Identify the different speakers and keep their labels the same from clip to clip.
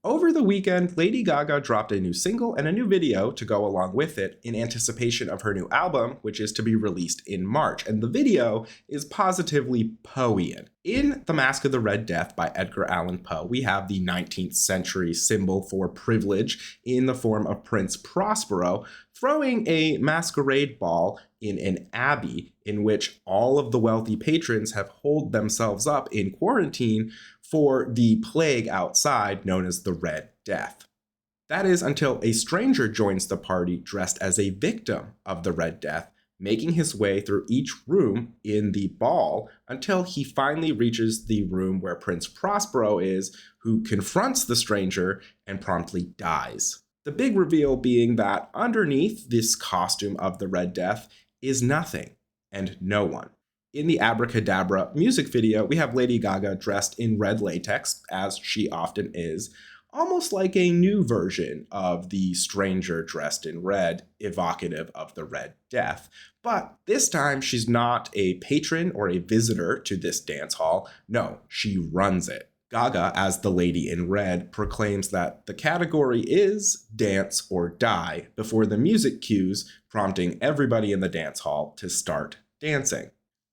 Speaker 1: Over the weekend, Lady Gaga dropped a new single and a new video to go along with it in anticipation of her new album, which is to be released in March. And the video is positively Poean. In The Masque of the Red Death by Edgar Allan Poe, we have the 19th century symbol for privilege in the form of Prince Prospero throwing a masquerade ball in an abbey in which all of the wealthy patrons have holed themselves up in quarantine for the plague outside known as the Red Death. That is until a stranger joins the party dressed as a victim of the Red Death, making his way through each room in the ball until he finally reaches the room where Prince Prospero is, who confronts the stranger and promptly dies. The big reveal being that underneath this costume of the Red Death is nothing and no one. In the Abracadabra music video, we have Lady Gaga dressed in red latex, as she often is, almost like a new version of the stranger dressed in red, evocative of the Red Death. But this time, she's not a patron or a visitor to this dance hall. No, she runs it. Gaga, as the Lady in Red, proclaims that the category is dance or die before the music cues, prompting everybody in the dance hall to start dancing.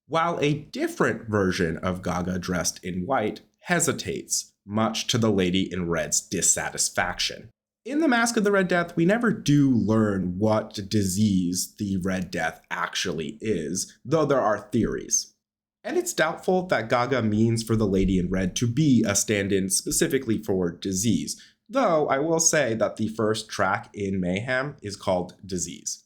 Speaker 1: While a different version of Gaga dressed in white hesitates, much to the Lady in Red's dissatisfaction. In The Masque of the Red Death, we never do learn what disease the Red Death actually is, though there are theories. And it's doubtful that Gaga means for the Lady in Red to be a stand-in specifically for disease, though I will say that the first track in Mayhem is called Disease.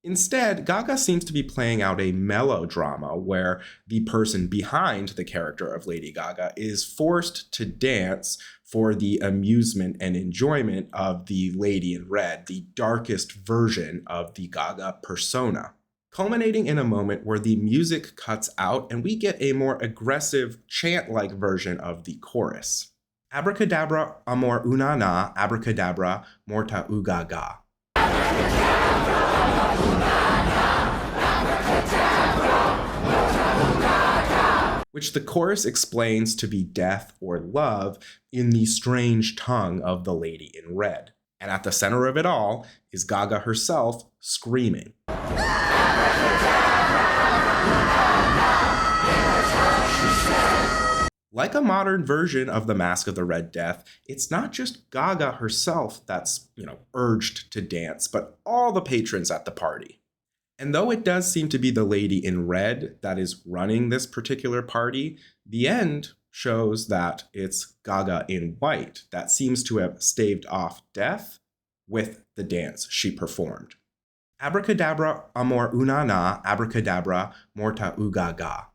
Speaker 1: Instead, Gaga seems to be playing out a melodrama where the person behind the character of Lady Gaga is forced to dance for the amusement and enjoyment of the Lady in Red, the darkest version of the Gaga persona, culminating in a moment where the music cuts out and we get a more aggressive chant-like version of the chorus. Abracadabra, amor una na, abracadabra, morta ugaga. Which the chorus explains to be death or love in the strange tongue of the Lady in Red. And at the center of it all is Gaga herself screaming. Like a modern version of The Masque of the Red Death, it's not just Gaga herself that's, urged to dance, but all the patrons at the party. And though it does seem to be the Lady in Red that is running this particular party, the end shows that it's Gaga in white that seems to have staved off death with the dance she performed. Abracadabra, amor una na, abracadabra, morta ugaga.